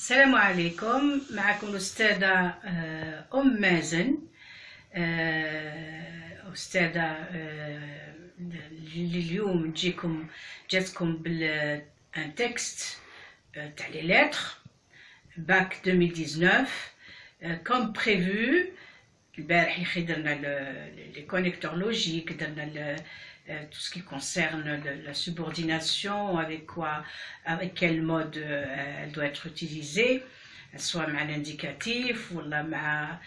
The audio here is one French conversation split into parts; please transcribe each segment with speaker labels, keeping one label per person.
Speaker 1: السلام عليكم. معكم الأستاذة أم مازن، أستاذة اليوم جاتكم بان تكست تاع لي لتر باك 2019 كوم بريفو. البارح درنا لي كونيكتور لوجيك، درنا tout ce qui concerne la subordination, avec quel mode elle doit être utilisée, soit مع l'indicatif ولا مع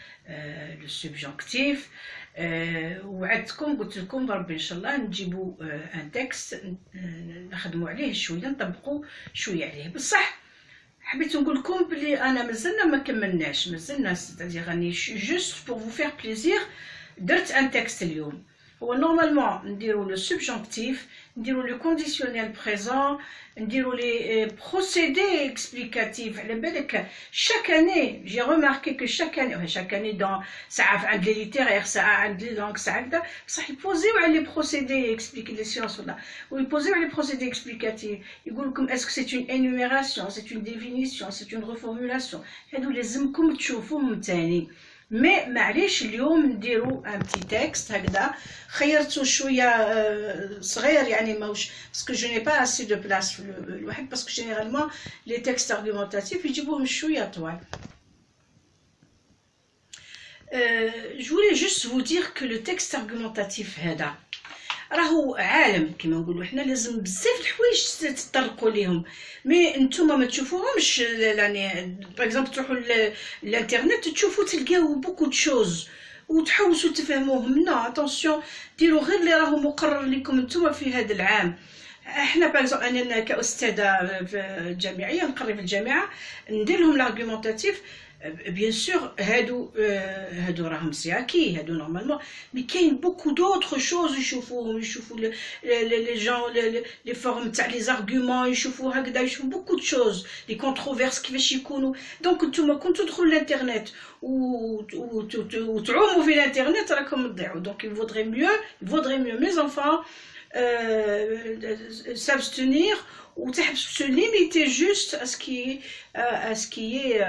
Speaker 1: le subjonctif. وعدتكم قلت لكم بربي ان شاء الله نجيبوا ان تكست نخدموا عليه شويه، نطبقوا شويه عليه. بصح حبيت نقول لكم بلي انا مازلنا ما كملناش، مازلنا c'est-à-dire راني juste pour vous faire plaisir درت ان تكست اليوم. هو نورمالمون نديرو لو سبجونكتيف، نديرو لو كونديسيونيل بريزون، نديرو لي بروسيدي اكسبليكاتيف. على بالك شاك اني جي ريماركي كو شاك اني دون ساعه عند لي ليتيرير، ساعه عند لي لونغ، ساعه هكذا، بصح يبوزيو على لي بروسيدي اكسبليك لي سيونس ولا ويبوزيو على لي بروسيدي اكسبليكاتيف. يقول لكم اسكو سي اون انيميراسيون، سي اون ديفينيسيون، سي اون ريفورمولاسيون. هادو لازمكم تشوفوهم تاني. مي معليش اليوم نديرو ان بتي تكست هكذا، خيرتو شويه صغير يعني ماهوش باسكو جو ني با اسي دو بلاص في الواحد، باسكو جينيرالمون لي تكست ارغيومونتاتيف يجيبوهم شويه طوال. Je voulais juste vous dire que le texte argumentatif هذا راهو عالم كيما نقولوا حنا، لازم بزاف الحوايج تطرقوا ليهم، مي نتوما ما تشوفوهمش. يعني باغ اكزومبل تروحوا للانترنت تشوفوا تلقاو بوكو دشوز وتحوسوا تفهموهم. نو اتونسيون، ديروا غير اللي راهو مقرر لكم نتوما في هذا العام. احنا باغ اكزومبل انا كاستاذه في جامعيه نقري في الجامعه، ندير لهم لارغيومونتاتيف. بيان سور هادو راهم سياكي، هادو نورمالمون، مي كاين بوكو دوطخ شوز يشوفوهم، يشوفوا لي جون لي فورم تاع لي زارغومون، يشوفوا هكذا، يشوفوا بوكو دو شوز، لي كونتروفيرس كيفاش يكونوا. دونك نتوما كون تدخلوا للانترنت وتعوموا في الانترنت راكم تضيعوا. دونك il vaudrait mieux mes enfants s'abstenir ou se limiter juste à ce qui est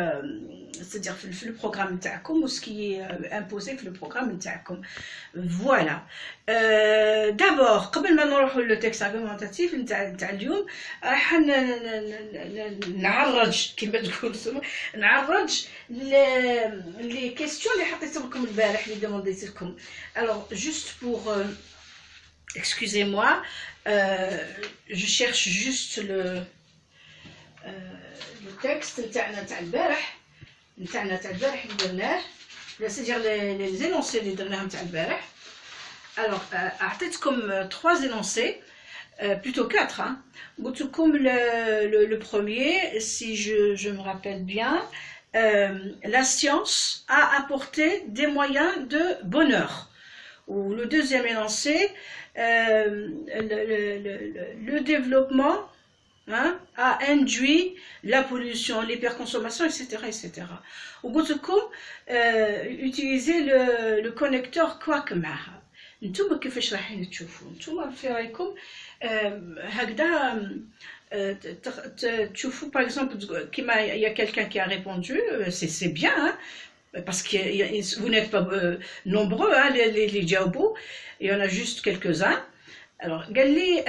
Speaker 1: c'est-à-dire le programme تاعكم ou ce qui est imposé في le programme تاعكم. Voilà. D'abord قبل ما نروحوا للتكست argumentatif نتاع اليوم، راح نعرج كما تقولوا، نعرج لي كيستيون اللي حطيت لكم البارح، اللي دومونديت لكم. Alors juste pour excusez-moi, je cherche juste le texte تاعنا تاع البارح اللي درناه، c'est-à-dire les énoncés اللي درناهم تاع البارح. Alors اعطيتكم 3 énoncés, plutôt 4 hein. قلت لكم le premier, si je me rappelle bien, la science a apporté des moyens de bonheur. Ou le deuxième énoncé, le développement a induit la pollution, l'hyperconsommation, etc. etc. وقلت لكم utiliser le connecteur quack معها. نتوما كيفاش رايحين تشوفوا؟ نتوما في رايكم هكذا تشوفوا par exemple كيما il y a quelqu'un qui a répondu, c'est bien hein, parce que vous n'êtes pas nombreux hein, les diaobos, il y en a juste quelques-uns. Alors قال لي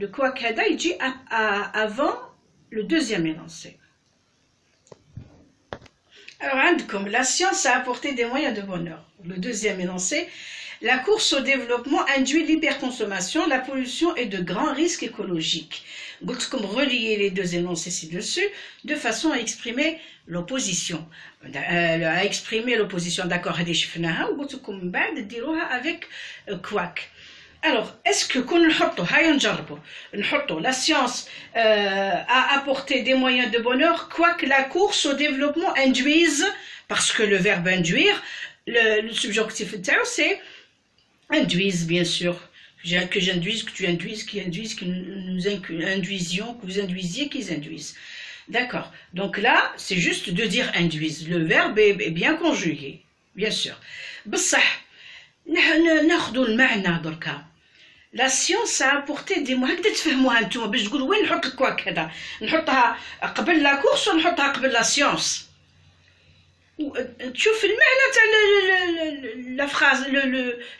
Speaker 1: le quack هذا يجي avant le deuxième énoncé. Alors عندكم la science a apporté des moyens de bonheur. Le deuxième énoncé, la course au développement induit l'hyperconsommation, la pollution et de grands risques écologiques. قلت لكم relier les deux énoncés ci-dessus de façon à exprimer l'opposition. À exprimer l'opposition, d'accord, هذه شفناها، وقلت لكم من بعد ديروها avec quack. Alors, est-ce que كون نحطوا، هيا نجربوا نحطوا la science a apporté des moyens de bonheur, quoique la course au développement induise, parce que le verbe induire, le subjonctif نتاعو c'est induise bien sûr, que j'induise, que tu induises, qui induisent, que nous induisions, que vous induisiez, qu'ils induisent. D'accord. Donc là, c'est juste de dire induise. Le verbe est bien conjugué, bien sûr. بصح ناخذوا المعنى دركا. La science a apporté des moyens. هكذا تفهموها انتم باش تقولوا وين نحط الكواك هذا، نحطها قبل لا كورس ولا نحطها قبل لا سيونس. تشوف المعنى تاع لا فراز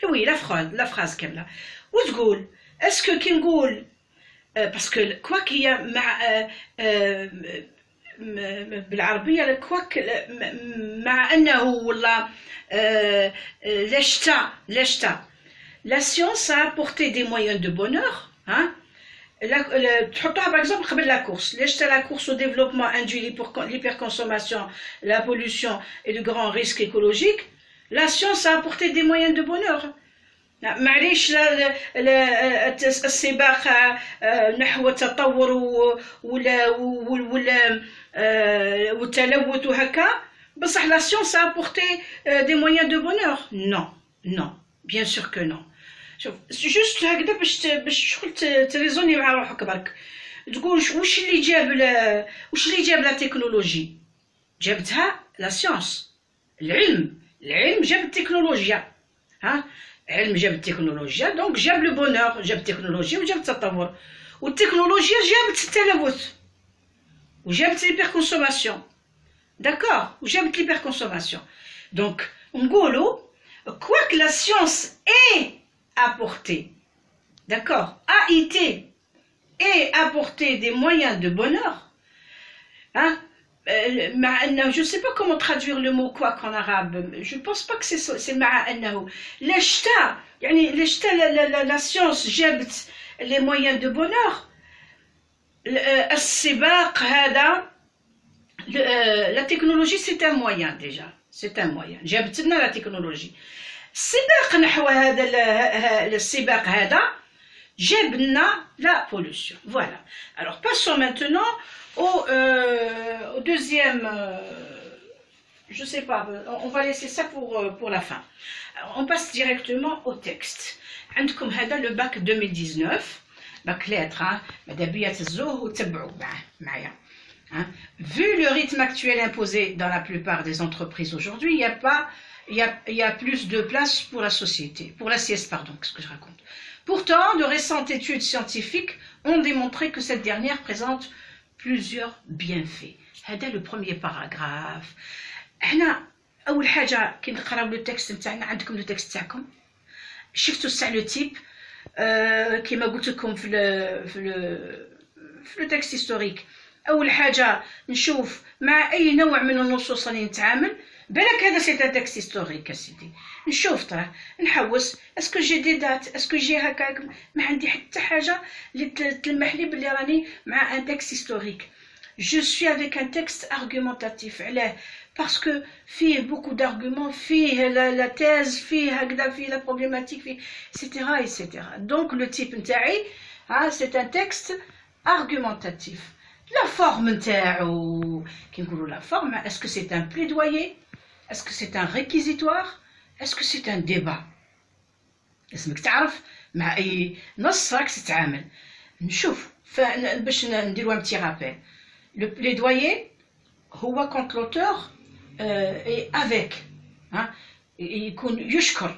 Speaker 1: وي لا فراز كامله وتقول اسكو كي نقول باسكو الكواك هي مع بالعربيه الكواك مع انه ولا لاشتا. La science a apporté des moyens de bonheur, hein. Par exemple, la course. La course au développement induit l'hyperconsommation, la pollution et de grands risques écologiques. La science a apporté des moyens de bonheur. معليش السباق نحو التطور والتلوث وهكا بصح la science a apporté des moyens de bonheur. Non, bien sûr que non. شوف جوست هكذا باش شغل تريزوني مع روحك برك، تقول واش اللي جاب لا تكنولوجي؟ جابتها لا سيونس، العلم جاب التكنولوجيا، ها علم جاب التكنولوجيا دونك جاب لو بونور، جاب التكنولوجيا وجاب التطور، والتكنولوجيا جابت التلوث وجابت ليبركونسوماسيون، داكور، وجابت ليبركونسوماسيون. دونك نقولوا كواك لا سيونس اي apporter, d'accord, a été et apporter des moyens de bonheur, hein, je ne sais pas comment traduire le mot quoi en arabe, je ne pense pas que c'est ma'annahu. L'ashta, la science جابت les moyens de bonheur, السباق هذا la technologie c'est un moyen déjà, c'est un moyen, جابت لنا la technologie. السباق نحو هذا السباق هذا جاب لنا لا pollution. Voilà. Alors passons maintenant au deuxième. Je sais pas. On va laisser ça pour la fin. Alors, on passe directement au texte. عندكم هذا le bac 2019 bac lettres hein. مدابية تزوه وتبعوا معايا. Vu le rythme actuel imposé dans la plupart des entreprises aujourd'hui, il y a plus de place pour la société, pour la sieste, pardon, qu'est-ce que je raconte. Pourtant, de récentes études scientifiques ont démontré que cette dernière présente plusieurs bienfaits. هذا le premier paragraphe. هنا أول حاجة كي نقراو لو تكست نتاعنا، عندكم لو تكست تاعكم، شفتوا الساعة لو تيب كيما قلت لكم في لو تكست هيستوريك. أول حاجة نشوف مع أي نوع من النصوص راني نتعامل. بالك هذا سي ان تكست هيستوريك اسيدي، نشوف تراه نحوس اسكو جي دي دات، اسكو جي هكاك، ما عندي حتى حاجه اللي تلمح لي بلي راني مع ان تكست هيستوريك. جو سوي افيك ان تكست ارغومونتاتيف. علاه؟ باسكو فيه بوكو دارغومون، فيه لا تيز، فيه هكذا، فيه لا بروبليماتيك، فيه ايتترا ايتترا. دونك لو تيب نتاعي سي ان تكست ارغومونتاتيف. La forme نتاعو كي نقولوا la forme، est-ce que c'est un plaidoyer؟ Est-ce que c'est un réquisitoire? Est-ce que c'est un débat? لازمك تعرف مع أي نص راك تتعامل. نشوف باش نديرو un petit rappel. Le plaidoyer هو quand l'auteur est avec، يكون يشكر،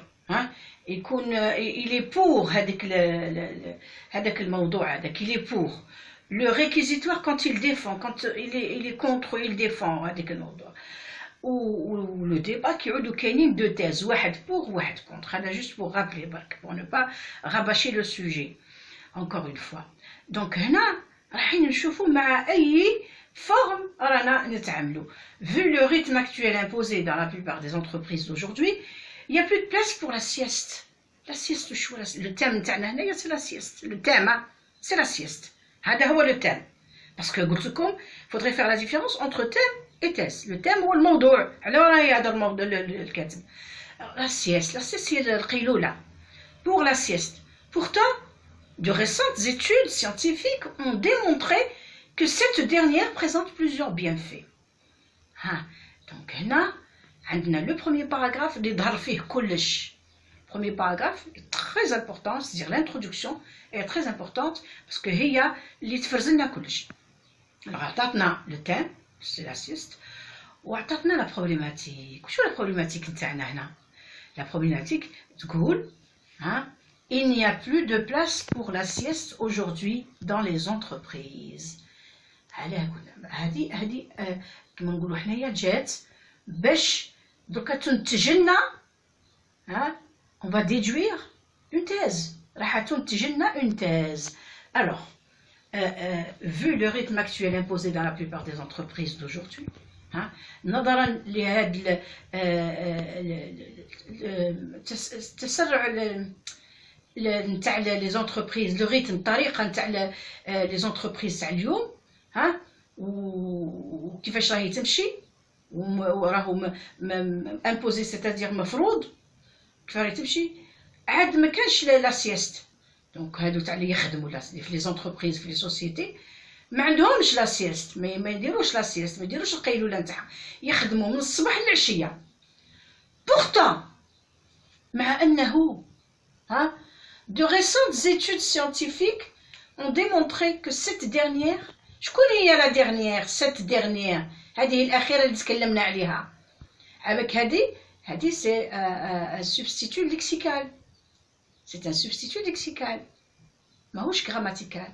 Speaker 1: يكون il est pour هذاك الموضوع هذاك، il est pour. Le réquisitoire quand il défend، quand il est contre، il défend هذاك الموضوع. ou le débat qui يعودوا كاينين deux thèses، واحد pour واحد contre. هذا juste pour rappeler برك pour ne pas rabâcher le sujet encore une fois. donc هنا رايحين نشوفوا مع أي forme رانا نتعاملوا. vu le rythme actuel imposé dans la plupart des entreprises d'aujourd'hui, il y a plus de place pour la sieste. la sieste شو le thème نتاعنا هنايا c'est la sieste. le thème c'est la sieste. هذا هو le thème. parce que قلت لكم faudrait faire la différence entre thème et thèse. le thème هو الموضوع، على راه يهضر الموضوع الكاتب. la sieste هي القيلولة. pour la sieste. pourtant de récentes études scientifiques ont démontré que cette dernière présente plusieurs bienfaits. donc هنا عندنا le premier paragraphe اللي ظهر فيه كلش. premier paragraphe est très important, c'est-à-dire l'introduction est très importante parce que هي اللي تفرزلنا كلش. alors عطاتنا le thème c'est la sieste وعطاتنا la problématique. وشو la problématique نتاعنا هنا؟ la problématique تقول il n'y a plus de place pour la sieste aujourd'hui dans les entreprises. هذه كما نقولوا حنايا جات باش دركا تنتج لنا on va déduire une thèse. راح تنتج لنا une thèse. Alors, vu le rythme actuel imposé dans la plupart des entreprises d'aujourd'hui, نظرا لهذا التسرع نتاع les entreprises, le rythme, الطريقه نتاع les entreprises تاع اليوم, وكيفاش راهي تمشي وراهم امبوزي, c'est-à-dire مفروض كيف راهي تمشي, عاد ما كانش لا سيست. دونك هادو تاع اللي يخدموا في لي زونتربريز في لي سوسيتي ما عندهمش لا سيست, ما يديروش لا سيست, ما يديروش القيلوله نتاعهم, يخدموا من الصباح للعشيه. بورتون مع انه de récentes études scientifiques ont démontré que cette dernière, شكون هي لا dernière, cette dernière, هذه الأخيرة اللي تكلمنا عليها, avec هذه c'est un substitut lexical, c'est un substitut lexical, ماهوش grammatical.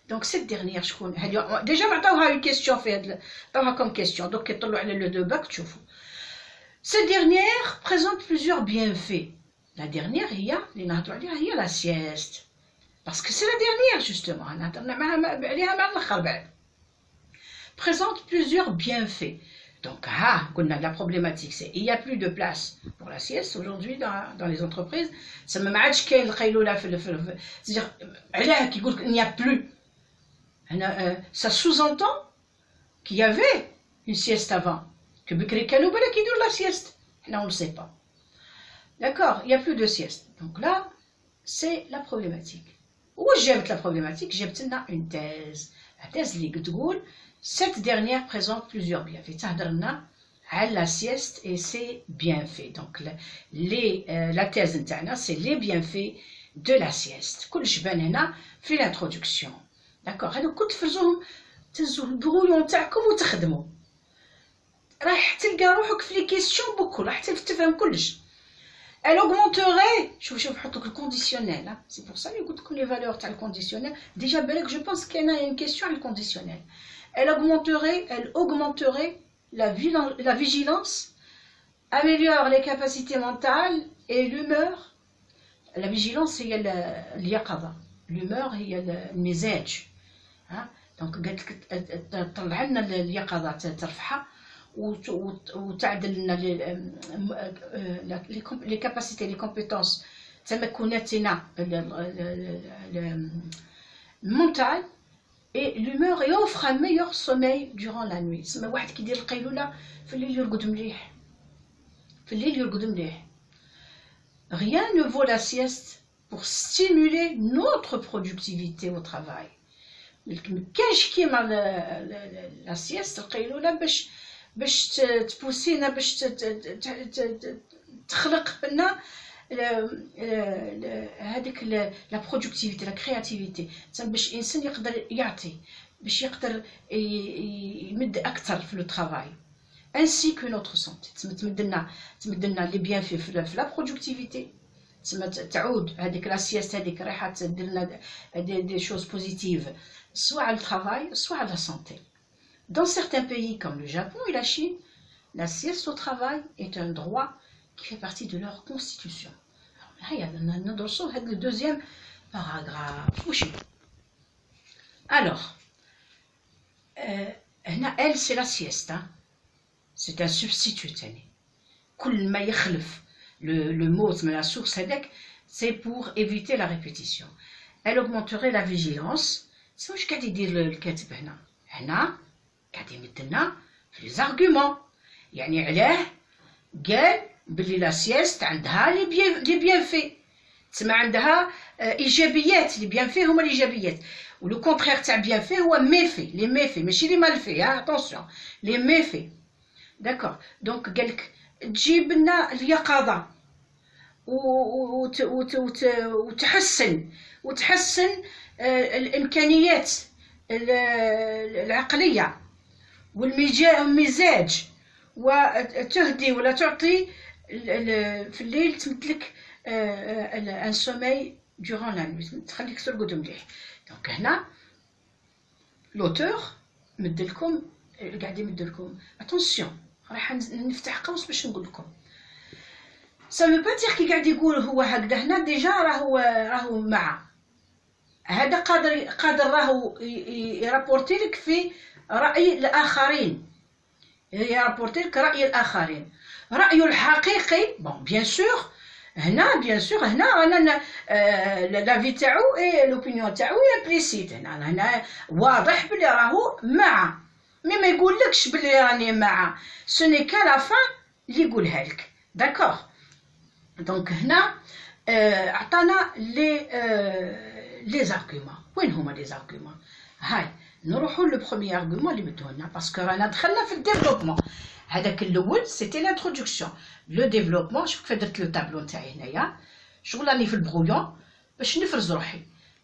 Speaker 1: Donc cette dernière شكون هذه, déjà عطاوها une question في هذا, عطاوها comme question, donc كيطلعوا على le 2 bac تشوفوا. Cette dernière présente plusieurs bienfaits. La dernière هي اللي نهضروا عليها هي la sieste, parce que c'est la dernière justement, نهضرنا عليها مع الآخر بعد. Présente plusieurs bienfaits. Donc قلنا la problématique c'est il y a plus de place pour la sieste aujourd'hui dans les entreprises. Ça ما عادش كاين القيلوله في c'est-à-dire علاه كيقول il n'y a plus. Ça sous-entend qu'il y avait une sieste avant, que بكري كانوا بالك يديروا la sieste. Là on ne sait pas. D'accord, il n'y a plus de sieste. Donc là, c'est la problématique. Où j'ai la problématique? J'ai une thèse. La thèse, cette dernière présente plusieurs bienfaits. La sieste et ses bienfaits. Donc la thèse, c'est les bienfaits de la sieste. كلش بان هنا في l'introduction. D'accord, هذا كنت تفرزوهم تهزوا البغويون تاعكم وتخدموا. راح تلقى روحك في لي كيسيون بوكو, راح تفهم كلش. Elle augmenterait, je vais faire le conditionnel, c'est pour ça que les valeurs le conditionnel, déjà je pense qu'il y a une question à le conditionnel. Elle augmenterait la vigilance, améliore les capacités mentales et l'humeur. La vigilance, c'est l'yaqada, l'humeur, c'est le mizaj. Donc, طلع لنا اليقظة ترفعها وتعدل لنا les capacités, les compétences تمكناتنا mentales et l'humeur, et offre un meilleur sommeil durant la nuit. تسمى واحد كيدير القيلولة في الليل يرقد مليح, في الليل يرقد مليح. Rien ne vaut la sieste pour stimuler notre productivité au travail. كاينش كيما la sieste القيلولة باش تبوسينا, باش تخلق لنا هذيك لا برودكتيفيتي, لا كرياتيفيتي, باش الانسان يقدر يعطي, باش يقدر يمد اكثر في لو ترافاي, ainsi que notre santé. تمد لنا لي بيان في لا برودكتيفيتي, تعود هذيك لا سيست هذيك رايحه تدير لنا دي شوز بوزيتيف, soit على الترافاي soit على لا سانتي. Dans certains pays comme le Japon et la Chine, la sieste au travail est un droit qui fait partie de leur constitution. Alors, là, il y a le deuxième paragraphe. Alors, elle, c'est la sieste. C'est un substitut. Le mot, la source, c'est pour éviter la répétition. Elle augmenterait la vigilance. C'est ce qu'a dit le katib هنا. قاعد يمدلنا في لي زارغومون, يعني علاه قال بلي لا سيست عندها لي بيانفي, تسمى عندها ايجابيات. لي بيانفي هما الايجابيات, ولو كونترير تاع بيانفي هو ميفي. لي ميفي ماشي لي مالفي, اتونسيون, لي ميفي. داكور, دونك قالك تجيب لنا اليقظه وتحسن الامكانيات العقليه والمزاج, وتهدي ولا تعطي في الليل تمدلك ان سومي durant la nuit. Donc هنا l'auteur مدلكم قاعد يمدلكم attention راح نفتح قوس باش نقول لكم. Ça veut pas dire كي قاعد يقول هو هكذا هنا ديجا راهو مع هذا قادر راهو يرابورتي لك في رأي الآخرين، يرابورتي لك رأي الآخرين. رأيه الحقيقي بون بيان سور هنا رانا لافي تاعو اي لوبينيون تاعو امبليسيت، هنا واضح بلي راهو مع، مي ما يقولكش بلي راني مع، سوني كا لا فان اللي يقولها لك. داكوغ دونك هنا عطانا لي زارغومون. وين هما لي زارغومون؟ هاي نروحوا لو بروميير ارغومون اللي مدوه لنا باسكو رانا دخلنا في الديفلوبمون. هذاك الاول سيتي لانتروداكسيون. لو ديفلوبمون شوف كيف درت لو طابلو نتاعي هنايا، شغل راني في البرويون باش نفرز روحي،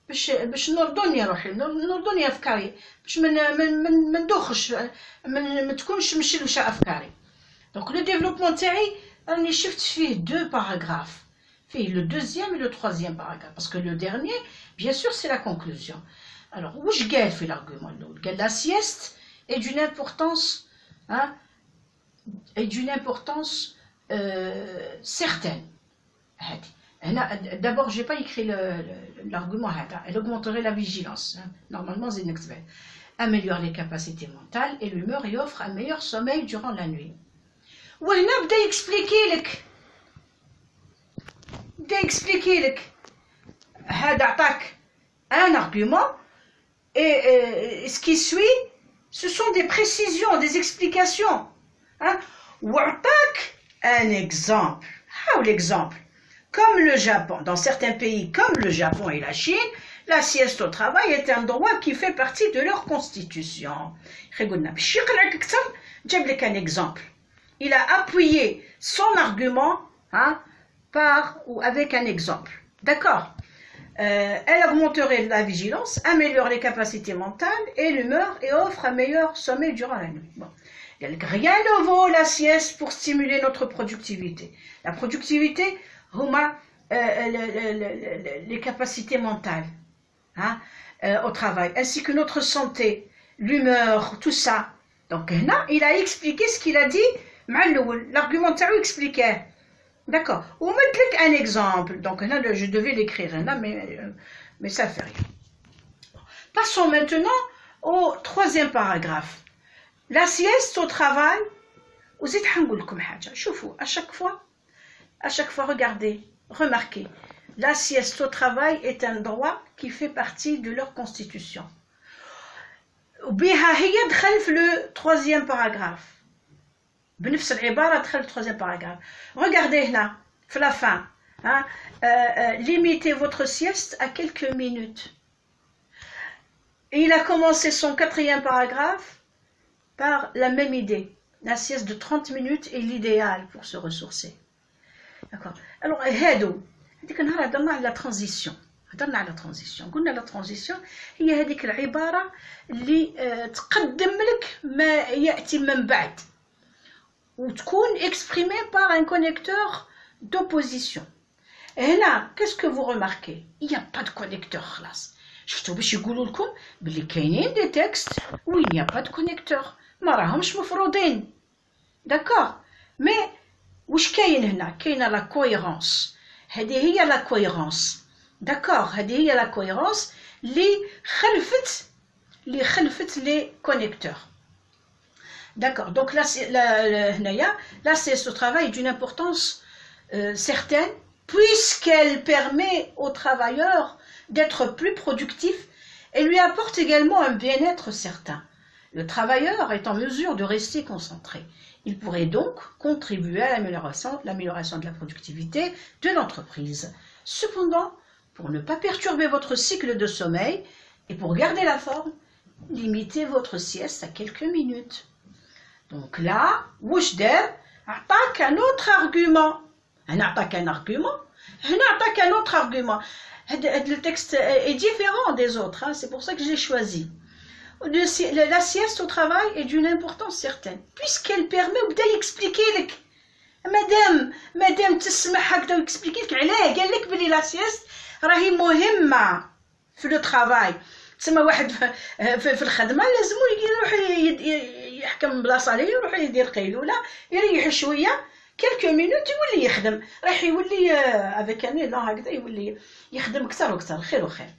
Speaker 1: باش نردوني روحي، نردوني افكاري، باش ما ندوخش، ما تكونش مشلوشه افكاري. دونك لو ديفلوبمون تاعي راني شفت فيه دو باراغراف، فيه لو دوزيام et le troisième paragraphe parce que le dernier bien sûr c'est la conclusion. Alors واش قال في l'argument الاول؟ قال la sieste est d'une importance certaine. D'abord, je n'ai pas écrit l'argument. Elle augmenterait la vigilance. Normalement, c'est une améliore les capacités mentales et l'humeur et offre un meilleur sommeil durant la nuit. وهنا بدا يexpliquer لك هذا عطاك un argument et ce qui suit ce sont des précisions, des explications. وعطاك un exemple. L'exemple, comme le Japon, dans certains pays comme le Japon et la Chine, la sieste au travail est un droit qui fait partie de leur constitution. Un exemple. Il a appuyé son argument avec un exemple. D'accord. Elle augmenterait la vigilance, améliore les capacités mentales et l'humeur et offre un meilleur sommeil durant la nuit. Bon. Rien ne vaut la sieste pour stimuler notre productivité. La productivité, les capacités mentales au travail, ainsi que notre santé, l'humeur, tout ça. Donc là, il a expliqué ce qu'il a dit. L'argumentaire expliquait. D'accord. Ou mettre un exemple. Donc là, je devais l'écrire, mais ça ne fait rien. Passons maintenant au troisième paragraphe. La sieste au travail, وزيد حنقول لكم حاجة. شوفوا à chaque fois regardez, remarquez, la sieste au travail est un droit qui fait partie de leur constitution. وبها هي دخل في le troisième paragraphe. بنفس العبارة دخل في le troisième paragraphe. Regardez هنا في la fin. Limitez votre sieste à quelques minutes. Et il a commencé son quatrième paragraphe par la même idée. La sieste de 30 minutes est l'idéal pour se ressourcer. D'accord. Alors, هذيك النهار هضرنا على transition. قلنا la transition هي هذيك العبارة اللي تقدم لك ما يأتي من بعد وتكون exprimée par un connecteur d'opposition. هنا qu'est-ce que vous remarquez? Il n'y a pas de connecteur خلاص. شفتوا باش يقولوا لكم بلي كاينين دي تكست où il n'y a pas de connecteur. ما راهمش مفروضين. داكور مي واش كاين هنا؟ كاينه لا كويرونس. هذه هي لا كويرونس. داكور هذه هي لا كويرونس اللي خلفت لي كونيكتور. داكور دونك هنايا لا sieste au travail est d'une importance certaine puisqu'elle permet aux travailleurs d'être plus productifs et lui apporte également un bien-être certain. Le travailleur est en mesure de rester concentré. Il pourrait donc contribuer à l'amélioration de la productivité de l'entreprise. Cependant, pour ne pas perturber votre cycle de sommeil et pour garder la forme, limitez votre sieste à quelques minutes. Donc là, Wouchder attaque un autre argument. Un autre argument. Le texte est différent des autres, c'est pour ça que j'ai choisi. La sieste au travail est d'une importance certaine, puisqu'elle permet d'expliquer madame تسمع هكذا ويكسبليكي لك علاه قال لك بلي لا سيست راهي مهمة في لو ترافاي. تسمى واحد في الخدمة لازمو يروح يحكم بلاصة ليه، يروح يدير قيلولة يريح شوية كيلكو مينوت يولي يخدم، راح يولي افيك ان ايلان هكذا يولي يخدم اكثر واكثر، خير وخير.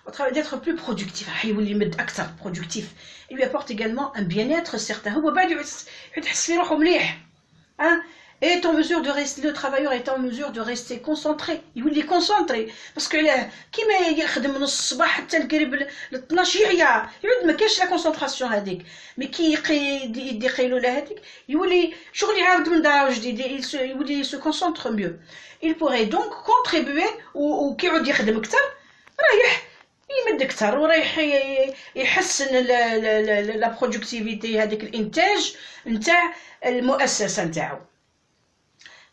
Speaker 1: Au travail d'être plus productif، راح يولي يمد اكثر productif. Il lui apporte également un bien-être certain. هو بعد يحس في روحه مليح. Est en mesure de rester, le travailleur est en mesure de rester concentré. يولي concentré parce que كيما يخدم من الصباح حتى القريب ل 12 يعيا، يعود ما كاينش لا كونسونطراسيون هذيك. مي كي يدي قيلوله هذيك يولي شغل يعاود من دار جديد، يولي se concentre mieux. Il pourrait donc contribuer وكي يعود يخدم اكثر رايح يمد اكثر ورايح يحسن لا برودكتيفيتي، هذيك الانتاج نتاع المؤسسه نتاعو.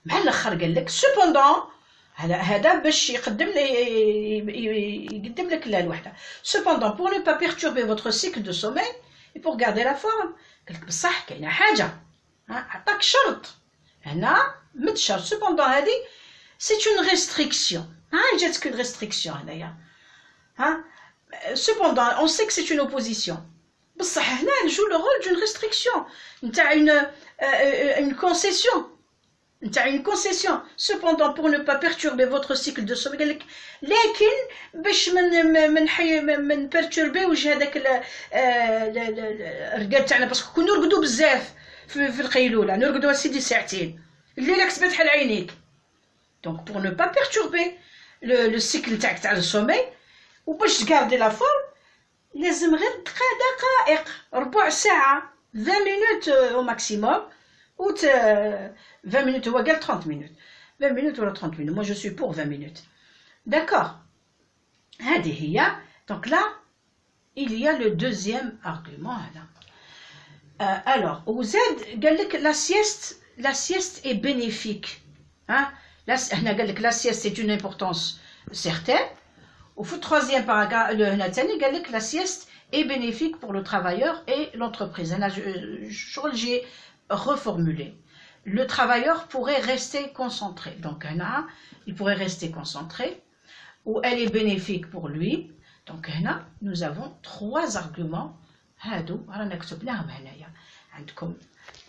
Speaker 1: مع الاخر قال لك سوبوندون هذا باش يقدم لك الوحده. سوبوندون pour ne pas perturber votre cycle de sommeil et pour garder la forme. قال لك بصح كاينه حاجه، عطاك شرط هنا مد شرط. سوبوندون هذه سي اون ريستريكسيون، جاتك اون ريستريكسيون هنايا. Cependant, on sait que c'est une opposition. بصح هنا elle joue le rôle d'une restriction، نتاع une concession. Cependant, pour ne pas perturber votre cycle de sommeil، قال لك لكن باش من perturber هذاك الرقاد تاعنا، باسكو كون نرقدوا بزاف في القيلوله، نرقدوا سيدي ساعتين، الليله كتبات بحال عينيك. Donc pour ne pas perturber le cycle نتاعك تاع السومي وباش تقاردي لا فورم لازم غير دقائق، ربع ساعة، 20 minutes au maximum، ou 20 minutes هو قال 30 minutes، 20 minutes ولا 30 minutes. Moi je suis pour 20 minutes. D'accord. هذه هي. Donc là il y a le deuxième argument هذا. Alors au Z قال لك la sieste est bénéfique. هنا قال لك la sieste c'est une importance certaine. Au troisième paragraphe, la sieste est bénéfique pour le travailleur et l'entreprise. J'ai reformulé. Le travailleur pourrait rester concentré. Donc, il pourrait rester concentré. Ou elle est bénéfique pour lui. Donc, nous avons trois arguments.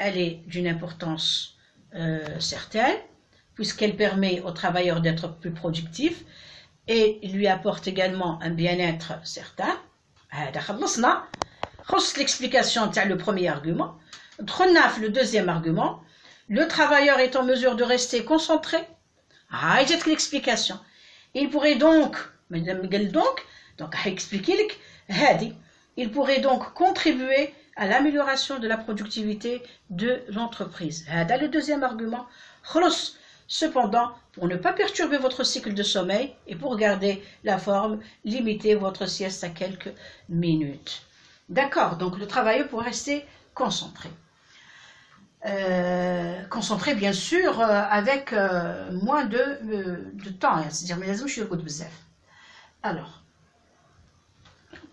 Speaker 1: Elle est d'une importance certaine, puisqu'elle permet au travailleur d'être plus productif. Et il lui apporte également un bien-être certain. خلصنا l'explication de le premier argument. Le deuxième argument. Le travailleur est en mesure de rester concentré. C'est l'explication. Il pourrait donc il pourrait donc contribuer à l'amélioration de la productivité de l'entreprise. Le deuxième argument. Cependant, pour ne pas perturber votre cycle de sommeil et pour garder la forme, limitez votre sieste à quelques minutes. D'accord, donc le travailleur pourrait rester concentré. Concentré, bien sûr, avec moins de temps. C'est-à-dire, mais je suis au bout de bzef. Alors,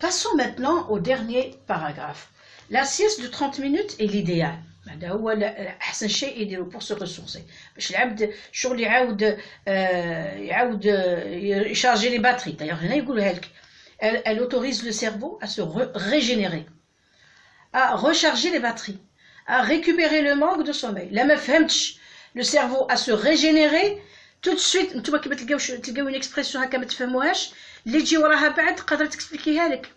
Speaker 1: passons maintenant au dernier paragraphe. La sieste de 30 minutes est l'idéal. هذا هو احسن شيء يديروا بور سو ريسورسي، باش العبد شغل يعاود يشارجي لي باتري. دايوغ هنا يقولها لك elle autorise le cerveau à se régénérer, à recharger les batteries, à récupérer le manque de sommeil. لا ما فهمتش le cerveau à se régénérer tout de suite. نتوما كيما تلقاو une expression هكا ما تفهموهاش اللي تجي وراها بعد تقدر تكسبليكيها لك.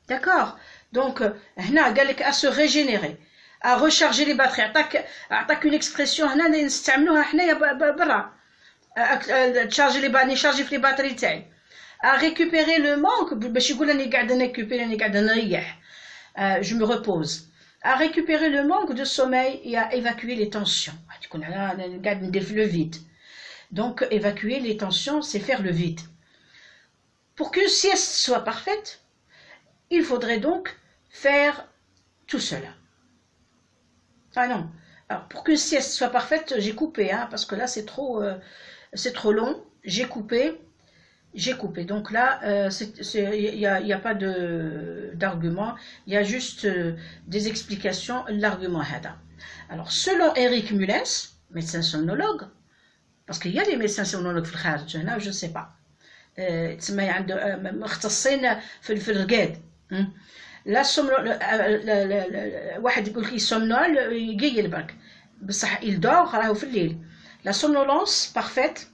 Speaker 1: داكور. دونك هنا قال لك à se régénérer، à recharger les batteries. عطاك une expression هنا نستعملوها حنايا برا، تشارجي لي باتري، نشارجي في لي باتري تاعي. à récupérer le manque باش يقول راني قاعده نريكوبيري، راني قاعده نريح، je me repose. à récupérer le manque de sommeil et à évacuer les tensions. تكون انا قاعد ندير في le vide. Donc évacuer les tensions, c'est faire le vide. Pour qu'une sieste soit parfaite, il faudrait donc faire tout cela. Ah non. Alors, pour qu'une sieste soit parfaite, j'ai coupé, parce que là, c'est trop long. J'ai coupé. Donc là, il n'y a pas d'argument. Il y a juste des explications. L'argument Hada. Alors, selon Eric Mullens, médecin somnologue, parce qu'il y a des médecins somnologues, je ne sais pas. تسمى عنده مختصين في الرقاد. لا واحد يقول لك سومنول يقيل برك بصح il dort راهو في الليل. La somnolence parfaite,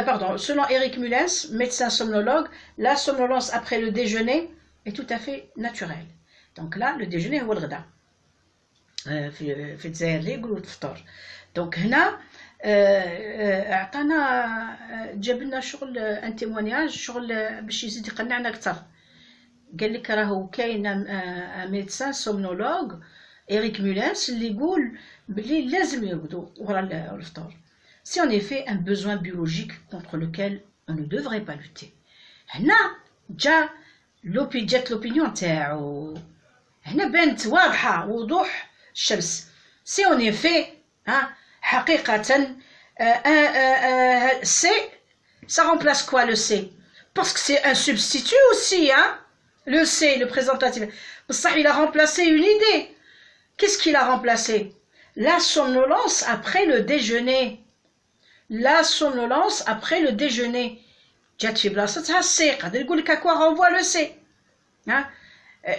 Speaker 1: pardon, selon Eric Mullens, médecin somnologue, la somnolence après le déjeuner est tout à fait naturelle. Donc là, le déjeuner هو الغداء. في الجزائر اللي يقولوا الفطور. Donc هنا عطانا جاب لنا شغل ان تيمونياج شغل باش يزيد يقنعنا اكثر. قال لك راهو كاين ميدسان سومنولوج إريك مولانس اللي يقول بلي لازم يرقدوا ورا الفطور. C'est en effet un besoin biologique contre lequel on ne devrait pas lutter. هنا جات l'opinion تاعو. هنا بانت واضحة وضوح الشمس. C'est en effet حقيقة C, ça remplace quoi le C? Parce que c'est un substitut aussi, hein? Le C, le présentatif. Ça, il a remplacé une idée. Qu'est-ce qu'il a remplacé? La somnolence après le déjeuner. La somnolence après le déjeuner. جات في بلاصتها السي قادر يقول لك à quoi renvoie le C.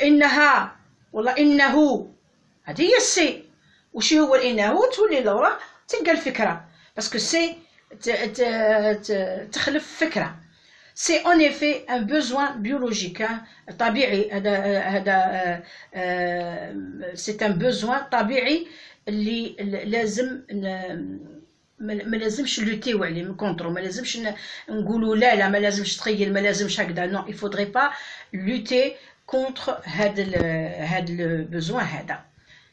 Speaker 1: إنها ولا إنه هذه هي السي. وش هو الإنه؟ تولي لورا تلقى الفكرة. باسكو سي تخلف فكرة. C'est en effet un besoin biologique. طبيعي هذا c'est un besoin طبيعي اللي لازم ما لازمش نلوتيو عليه من كونترو. ما لازمش نقولوا لا ما لازمش تخيل ما لازمش هكذا. non il faudrait pas lutter contre هذا le besoin هذا.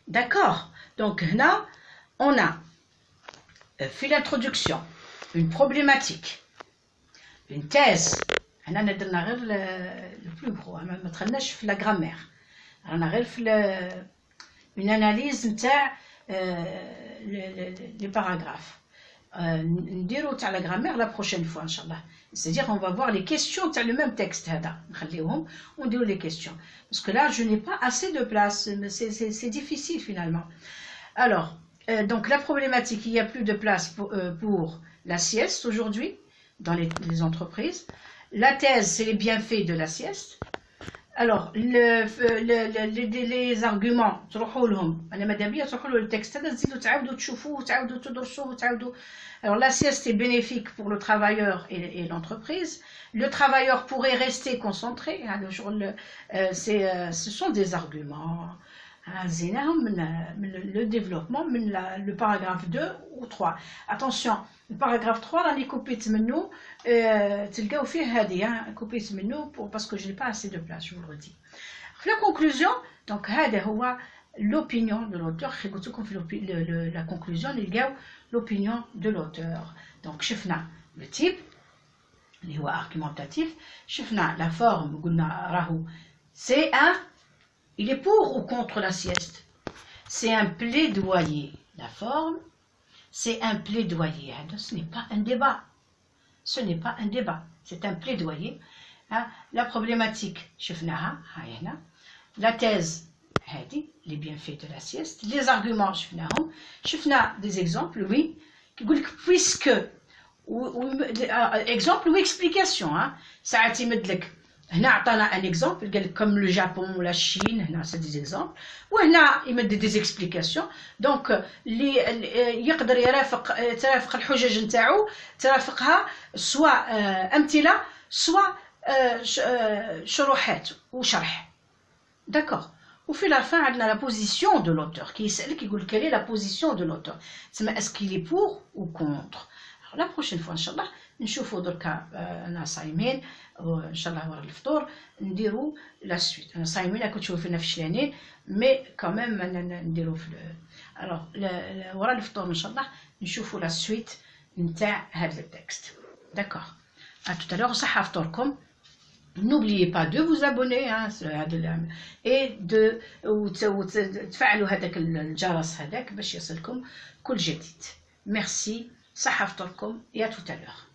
Speaker 1: D'accord. Donc هنا on a في l'introduction une problématique, une thèse. هنا درنا غير le plus gros. ما دخلناش في la grammaire. رانا غير في une analyse نتاع les paragraphes. نديرو تاع la grammaire la prochaine fois ان شاء الله. C'est-à-dire on va voir les questions تاع le même texte هذا نخليهم ونديرو les questions. Parce que là je n'ai pas assez de place. C'est difficile finalement. Alors donc la problématique, il n'y a plus de place pour la sieste aujourd'hui dans les entreprises. La thèse, c'est les bienfaits de la sieste. Alors, les arguments, le texte, alors la sieste est bénéfique pour le travailleur et l'entreprise. Le travailleur pourrait rester concentré. Ce sont des arguments. Le développement, le paragraphe 2 ou 3. Attention, le paragraphe 3, là, les copies منه تلقاو فيه هذه copies منه parce que je n'ai pas assez de place, je vous le redis. La conclusion, donc هذا هو l'opinion de l'auteur. La conclusion, نلقاو l'opinion de l'auteur. Donc شفنا le type اللي هو argumentatif, شفنا la forme قلنا راهو c'est un. Il est pour ou contre la sieste? C'est un plaidoyer. La forme, c'est un plaidoyer. Ce n'est pas un débat. Ce n'est pas un débat. C'est un plaidoyer. La problématique, la thèse, les bienfaits de la sieste. Les arguments, des exemples, oui. Puisque, exemple ou explication, ça a été mis هنا عطانا un exemple comme le Japon ou la Chine. هنا c'est des exemples وهنا يمد des explications. donc اللي يقدر ترافق الحجج نتاعو ترافقها سواء أمثلة سواء شروحات وشرح. d'accord. وفي la fin عندنا la position de l'auteur qui يسألك يقول quelle est la position de l'auteur. تسمى est-ce qu'il est pour ou contre. alors la prochaine fois إن شاء الله نشوفوا دركا انا صايمين وان شاء الله ورا الفطور نديروا لا سويت. انا صايمين كنت تشوفوا فينا فشلانين مي كمان نديروا في الوغ ورا الفطور ان شاء الله نشوفوا لا سويت نتاع هذا التكست. داكوغ. ا tout à l'heure. صحه فطوركم. N'oubliez pas de vous abonner et de تفعلوا هذاك الجرس هذاك باش يصلكم كل جديد. merci. صحه فطوركم. et à tout à l'heure.